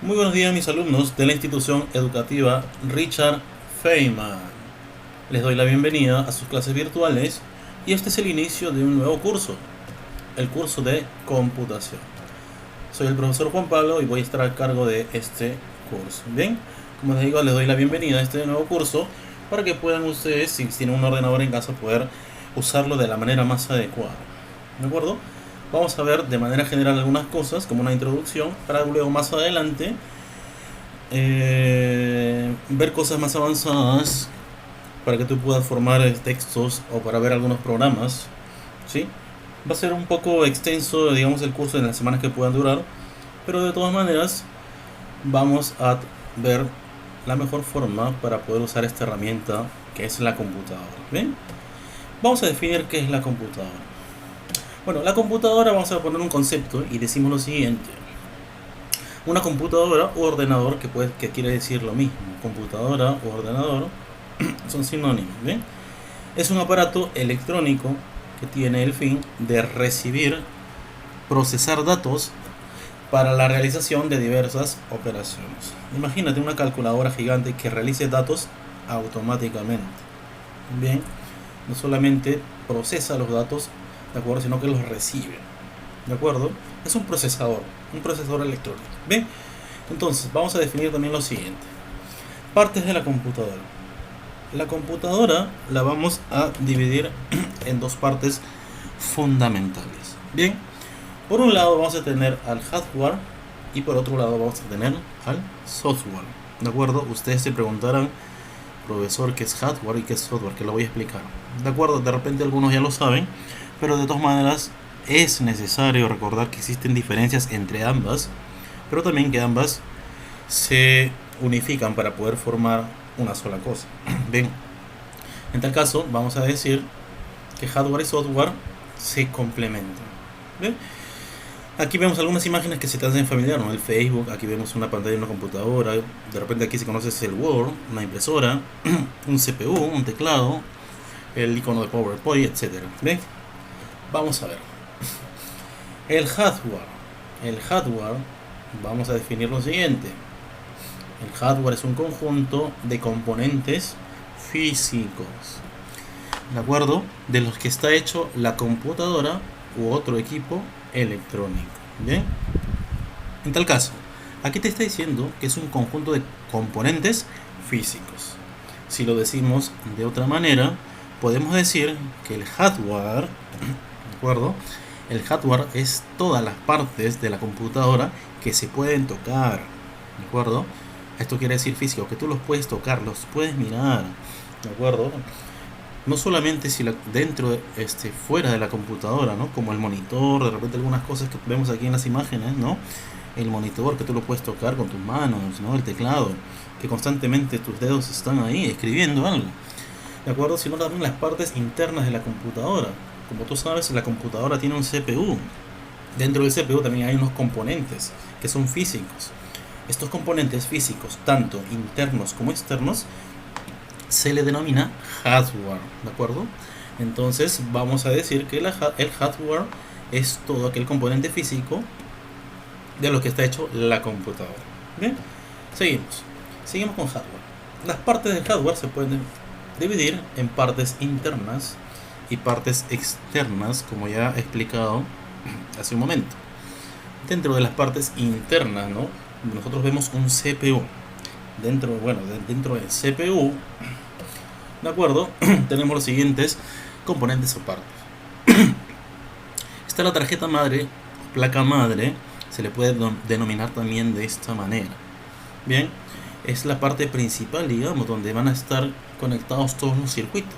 Muy buenos días mis alumnos de la institución educativa Richard Feynman. Les doy la bienvenida a sus clases virtuales y este es el inicio de un nuevo curso, el curso de computación. Soy el profesor Juan Pablo y voy a estar a cargo de este curso. Bien, como les digo, les doy la bienvenida a este nuevo curso para que puedan ustedes, si tienen un ordenador en casa, poder usarlo de la manera más adecuada. ¿De acuerdo? Vamos a ver de manera general algunas cosas como una introducción para luego más adelante ver cosas más avanzadas para que tú puedas formar textos o para ver algunos programas, ¿sí? Va a ser un poco extenso, digamos, el curso en las semanas que puedan durar, pero de todas maneras vamos a ver la mejor forma para poder usar esta herramienta que es la computadora. ¿Bien? Vamos a definir qué es la computadora. Bueno, la computadora, vamos a poner un concepto y decimos lo siguiente. Una computadora o ordenador, que quiere decir lo mismo, computadora o ordenador, son sinónimos, ¿bien? Es un aparato electrónico que tiene el fin de recibir, procesar datos para la realización de diversas operaciones. Imagínate una calculadora gigante que realice datos automáticamente. Bien, no solamente procesa los datos, ¿de acuerdo?, sino que los recibe. ¿De acuerdo? Es un procesador electrónico. Bien, entonces vamos a definir también lo siguiente. Partes de la computadora. La computadora la vamos a dividir en dos partes fundamentales. Bien, por un lado vamos a tener al hardware y por otro lado vamos a tener al software. ¿De acuerdo? Ustedes se preguntarán, profesor, ¿qué es hardware y qué es software? Que lo voy a explicar. ¿De acuerdo? De repente algunos ya lo saben, pero de todas maneras es necesario recordar que existen diferencias entre ambas, pero también que ambas se unifican para poder formar una sola cosa. Bien, en tal caso vamos a decir que hardware y software se complementan. Bien, aquí vemos algunas imágenes que se te hacen familiar, ¿no? El Facebook, aquí vemos una pantalla de una computadora, de repente aquí se conoce el Word, una impresora, un CPU, un teclado, el icono de PowerPoint, etc. Bien, vamos a ver. El hardware, vamos a definir lo siguiente. El hardware es un conjunto de componentes físicos, ¿de acuerdo?, de los que está hecho la computadora u otro equipo electrónico. Bien, en tal caso, aquí te está diciendo que es un conjunto de componentes físicos. Si lo decimos de otra manera, podemos decir que el hardware, ¿de acuerdo?, el hardware es todas las partes de la computadora que se pueden tocar, ¿de acuerdo? Esto quiere decir físico, que tú los puedes tocar, los puedes mirar, ¿de acuerdo? No solamente si dentro, fuera de la computadora, ¿no? Como el monitor, de repente algunas cosas que vemos aquí en las imágenes, ¿no? El monitor que tú lo puedes tocar con tus manos, ¿no? El teclado, que constantemente tus dedos están ahí escribiendo algo, ¿de acuerdo? Sino también las partes internas de la computadora. Como tú sabes, la computadora tiene un CPU. Dentro del CPU también hay unos componentes que son físicos. Estos componentes físicos, tanto internos como externos, se le denomina hardware, ¿de acuerdo? Entonces vamos a decir que el hardware es todo aquel componente físico de lo que está hecho la computadora. Bien, seguimos con hardware. Las partes del hardware se pueden dividir en partes internas y partes externas, como ya he explicado hace un momento. Dentro de las partes internas, ¿no?, nosotros vemos un CPU. Dentro del CPU, ¿de acuerdo?, tenemos los siguientes componentes o partes. Está la tarjeta madre, placa madre, se le puede denominar también de esta manera. Bien, es la parte principal, digamos, donde van a estar conectados todos los circuitos,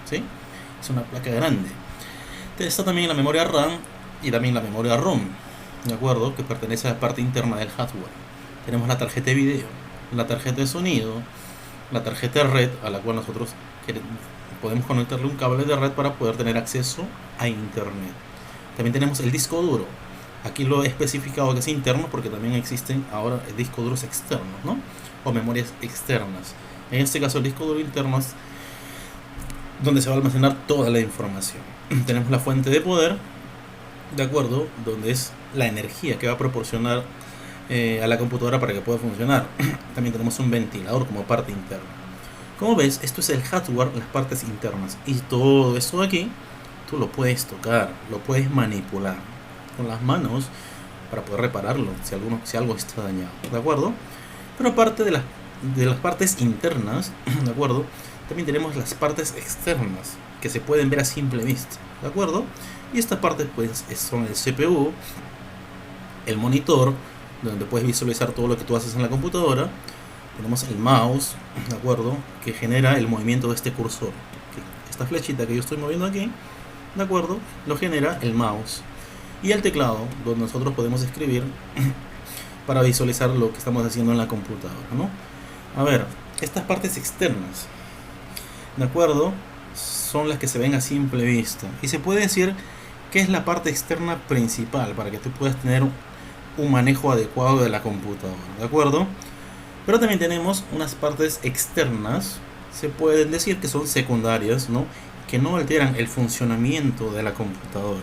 ¿sí? Es una placa grande. Está también la memoria RAM y también la memoria ROM, ¿de acuerdo?, que pertenece a la parte interna del hardware. Tenemos la tarjeta de video, la tarjeta de sonido, la tarjeta de red, a la cual nosotros podemos conectarle un cable de red para poder tener acceso a internet. También tenemos el disco duro. Aquí lo he especificado que es interno porque también existen ahora discos duros externos, ¿no?, o memorias externas. En este caso el disco duro interno es donde se va a almacenar toda la información. Tenemos la fuente de poder, ¿de acuerdo?, donde es la energía que va a proporcionar a la computadora para que pueda funcionar. También tenemos un ventilador como parte interna. Como ves, esto es el hardware, las partes internas. Y todo esto de aquí, tú lo puedes tocar, lo puedes manipular con las manos para poder repararlo si algo está dañado, ¿de acuerdo? Pero aparte de las partes internas, ¿de acuerdo? También tenemos las partes externas que se pueden ver a simple vista, ¿de acuerdo? Y estas partes pues son el CPU, el monitor, donde puedes visualizar todo lo que tú haces en la computadora. Tenemos el mouse, ¿de acuerdo? Que genera el movimiento de este cursor. Esta flechita que yo estoy moviendo aquí, ¿de acuerdo? Lo genera el mouse. Y el teclado, donde nosotros podemos escribir para visualizar lo que estamos haciendo en la computadora, ¿no? A ver, estas partes externas, ¿de acuerdo? Son las que se ven a simple vista. Y se puede decir que es la parte externa principal para que tú puedas tener un manejo adecuado de la computadora, ¿de acuerdo? Pero también tenemos unas partes externas, se pueden decir que son secundarias, ¿no? Que no alteran el funcionamiento de la computadora.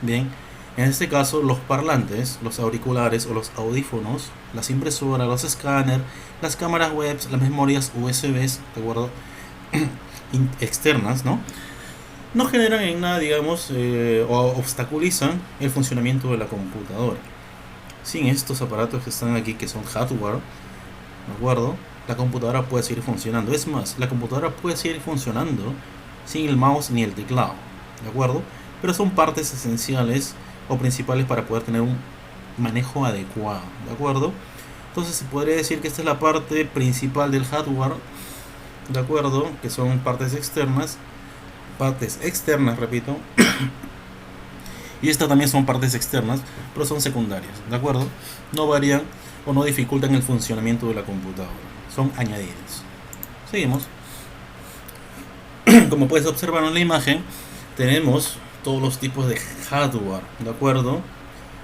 Bien, en este caso los parlantes, los auriculares o los audífonos, las impresoras, los escáneres, las cámaras web, las memorias USB, ¿de acuerdo? Externas, ¿no? No generan en nada, digamos, o obstaculizan el funcionamiento de la computadora. Sin estos aparatos que están aquí, que son hardware, ¿de acuerdo? La computadora puede seguir funcionando. Es más, la computadora puede seguir funcionando sin el mouse ni el teclado, ¿de acuerdo? Pero son partes esenciales o principales para poder tener un manejo adecuado, ¿de acuerdo? Entonces se podría decir que esta es la parte principal del hardware, ¿de acuerdo? Que son partes externas, repito. Y estas también son partes externas, pero son secundarias, ¿de acuerdo? No varían o no dificultan el funcionamiento de la computadora, son añadidas. Seguimos. Como puedes observar en la imagen, tenemos todos los tipos de hardware, ¿de acuerdo?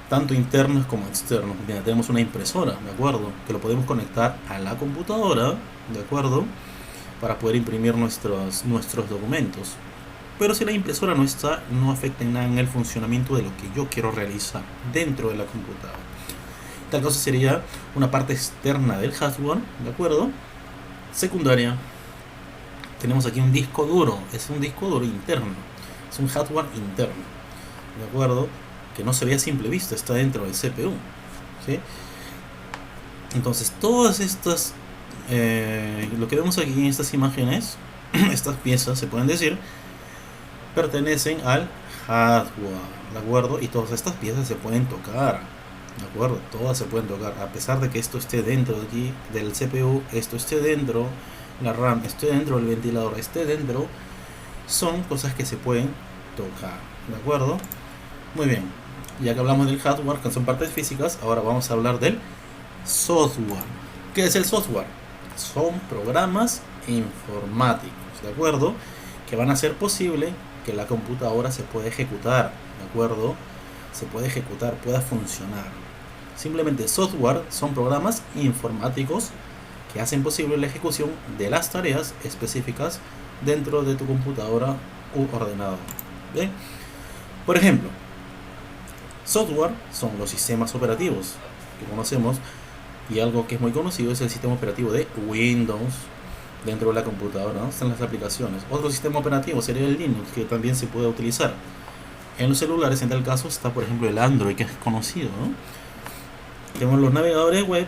Tanto internos como externos. Bien, tenemos una impresora, ¿de acuerdo? Que lo podemos conectar a la computadora, ¿de acuerdo? Para poder imprimir nuestros documentos. Pero si la impresora no está, no afecta en nada en el funcionamiento de lo que yo quiero realizar dentro de la computadora. Tal cosa sería una parte externa del hardware, ¿de acuerdo? Secundaria. Tenemos aquí un disco duro, es un disco duro interno, es un hardware interno, ¿de acuerdo? Que no se ve a simple vista, está dentro del CPU, ¿sí? Entonces todas estas, lo que vemos aquí en estas imágenes, estas piezas se pueden decir, pertenecen al hardware, ¿de acuerdo? Y todas estas piezas se pueden tocar, ¿de acuerdo? Todas se pueden tocar, a pesar de que esto esté dentro de aquí del CPU, esto esté dentro, la RAM esté dentro, el ventilador esté dentro, son cosas que se pueden tocar, ¿de acuerdo? Muy bien, ya que hablamos del hardware, que son partes físicas, ahora vamos a hablar del software. ¿Qué es el software? Son programas informáticos, ¿de acuerdo? Que van a hacer posible que la computadora se pueda ejecutar, ¿de acuerdo? Se puede ejecutar, pueda funcionar. Simplemente software son programas informáticos que hacen posible la ejecución de las tareas específicas dentro de tu computadora u ordenador. ¿Bien? Por ejemplo, software son los sistemas operativos que conocemos, y algo que es muy conocido es el sistema operativo de Windows dentro de la computadora, ¿no? Están las aplicaciones. Otro sistema operativo sería el Linux, que también se puede utilizar. En los celulares, en tal caso, está por ejemplo el Android, que es conocido, ¿no? Tenemos los navegadores web,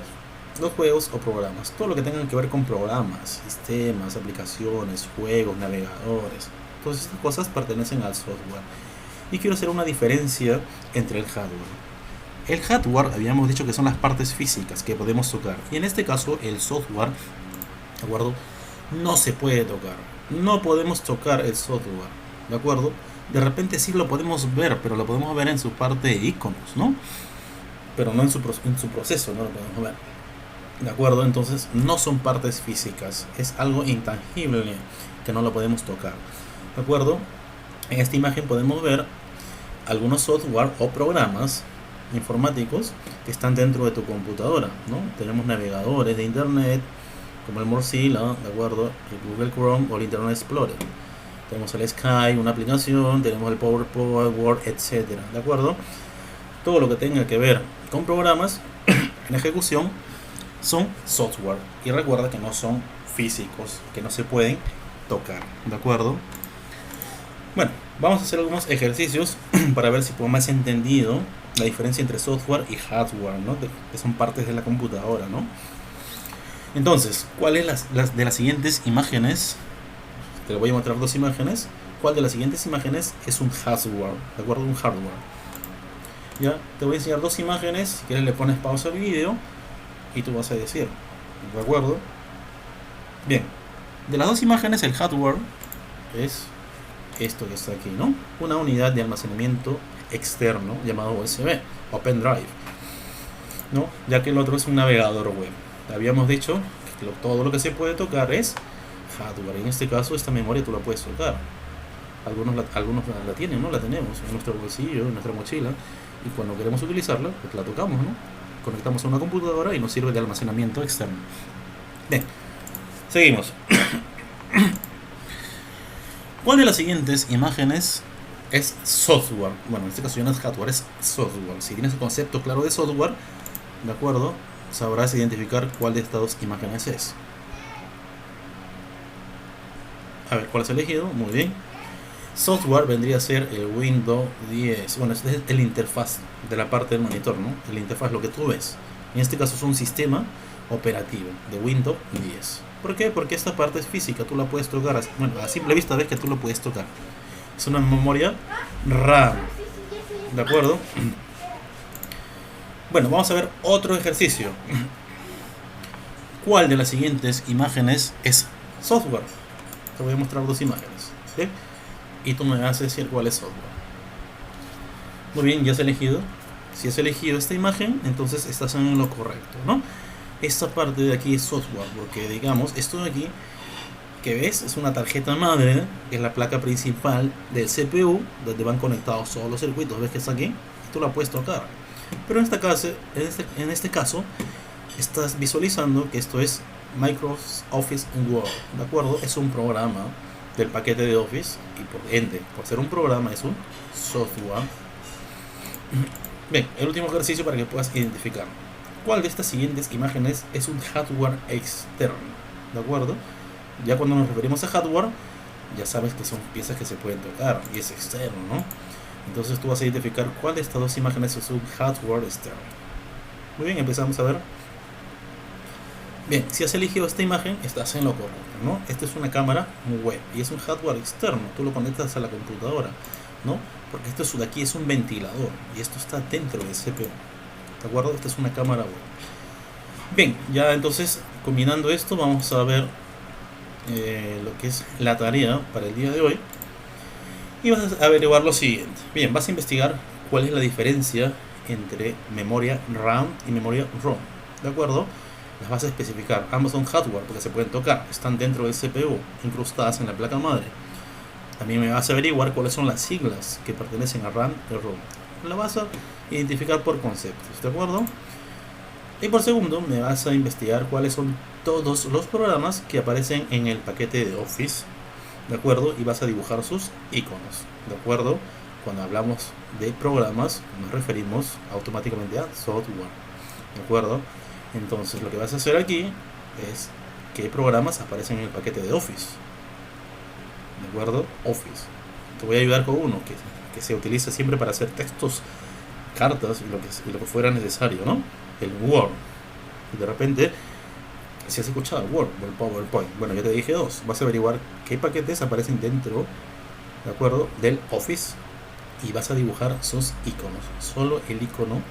los juegos o programas, todo lo que tenga que ver con programas, sistemas, aplicaciones, juegos, navegadores, todas estas cosas pertenecen al software. Y quiero hacer una diferencia entre el hardware. El hardware habíamos dicho que son las partes físicas que podemos tocar, y en este caso el software, ¿de acuerdo? No se puede tocar, no podemos tocar el software, ¿de acuerdo? De repente sí lo podemos ver, pero lo podemos ver en su parte de iconos, ¿no? Pero no en su proceso, no lo podemos ver. ¿De acuerdo? Entonces no son partes físicas, es algo intangible que no lo podemos tocar. ¿De acuerdo? En esta imagen podemos ver algunos software o programas informáticos que están dentro de tu computadora, ¿no? Tenemos navegadores de internet como el Mozilla, ¿de acuerdo? El Google Chrome o el Internet Explorer. Tenemos el Skype, una aplicación, tenemos el PowerPoint, Word, etcétera, ¿de acuerdo? Todo lo que tenga que ver con programas en ejecución son software. Y recuerda que no son físicos, que no se pueden tocar, ¿de acuerdo? Bueno, vamos a hacer algunos ejercicios para ver si podemos más entendido la diferencia entre software y hardware, ¿no? Que son partes de la computadora, ¿no? Entonces, ¿cuál es de las siguientes imágenes? Te voy a mostrar dos imágenes. ¿Cuál de las siguientes imágenes es un hardware? ¿De acuerdo? Un hardware. Ya, te voy a enseñar dos imágenes. Si quieres le pones pausa al video y tú vas a decir, ¿de acuerdo? Bien, de las dos imágenes el hardware es esto que está aquí, ¿no? Una unidad de almacenamiento externo llamado USB o pendrive, ¿no? Ya que el otro es un navegador web. Habíamos dicho que todo lo que se puede tocar es hardware. En este caso esta memoria tú la puedes tocar. Algunos la tienen, ¿no? La tenemos en nuestro bolsillo, en nuestra mochila, y cuando queremos utilizarla, pues la tocamos, ¿no? Conectamos a una computadora y nos sirve de almacenamiento externo. Bien, seguimos. ¿Cuál de las siguientes imágenes es software? Bueno, en este caso ya no es hardware, es software. Si tienes el concepto claro de software, ¿de acuerdo? Sabrás identificar cuál de estas dos imágenes es. A ver, ¿cuál has elegido? Muy bien. Software vendría a ser el Windows 10. Bueno, este es el interfaz de la parte del monitor, ¿no? El interfaz, lo que tú ves. En este caso es un sistema operativo de Windows 10. ¿Por qué? Porque esta parte es física, tú la puedes tocar. Bueno, a simple vista ves que tú lo puedes tocar. Es una memoria RAM. ¿De acuerdo? Bueno, vamos a ver otro ejercicio. ¿Cuál de las siguientes imágenes es software? Te voy a mostrar dos imágenes, ¿sí? Y tú me vas a decir cuál es software. Muy bien, ya has elegido. Si has elegido esta imagen, entonces estás en lo correcto, ¿no? Esta parte de aquí es software, porque digamos, esto de aquí que ves es una tarjeta madre, que es la placa principal del CPU, donde van conectados todos los circuitos. ¿Ves que está aquí? Tú la puedes tocar. Pero en este caso, estás visualizando que esto es Microsoft Office Word, ¿de acuerdo? Es un programa del paquete de Office y por ende, por ser un programa, es un software. Bien, el último ejercicio para que puedas identificar cuál de estas siguientes imágenes es un hardware externo, ¿de acuerdo? Ya cuando nos referimos a hardware, ya sabes que son piezas que se pueden tocar y es externo, ¿no? Entonces tú vas a identificar cuál de estas dos imágenes es un hardware externo. Muy bien, empezamos a ver. Bien, si has elegido esta imagen, estás en lo correcto, ¿no? Esta es una cámara web y es un hardware externo. Tú lo conectas a la computadora, ¿no? Porque esto de aquí es un ventilador y esto está dentro del CPU, ¿de acuerdo? Esta es una cámara web. Bien, ya entonces, combinando esto, vamos a ver lo que es la tarea para el día de hoy. Y vas a averiguar lo siguiente. Bien, vas a investigar cuál es la diferencia entre memoria RAM y memoria ROM, ¿de acuerdo? Las vas a especificar. Ambos son hardware porque se pueden tocar, están dentro del CPU, incrustadas en la placa madre. También me vas a averiguar cuáles son las siglas que pertenecen a RAM y ROM. La vas a identificar por conceptos, ¿de acuerdo? Y por segundo, me vas a investigar cuáles son todos los programas que aparecen en el paquete de Office, ¿de acuerdo? Y vas a dibujar sus iconos, ¿de acuerdo? Cuando hablamos de programas, nos referimos automáticamente a software, ¿de acuerdo? Entonces, lo que vas a hacer aquí es qué programas aparecen en el paquete de Office, ¿de acuerdo? Office. Te voy a ayudar con uno que se utiliza siempre para hacer textos, cartas y lo que fuera necesario, ¿no? El Word. Y de repente, si has escuchado el Word o el PowerPoint, bueno, ya te dije dos. Vas a averiguar qué paquetes aparecen dentro, ¿de acuerdo?, del Office, y vas a dibujar sus iconos. Solo el icono,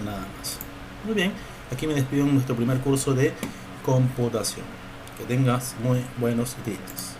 nada más. Muy bien, aquí me despido en nuestro primer curso de computación. Que tengas muy buenos días.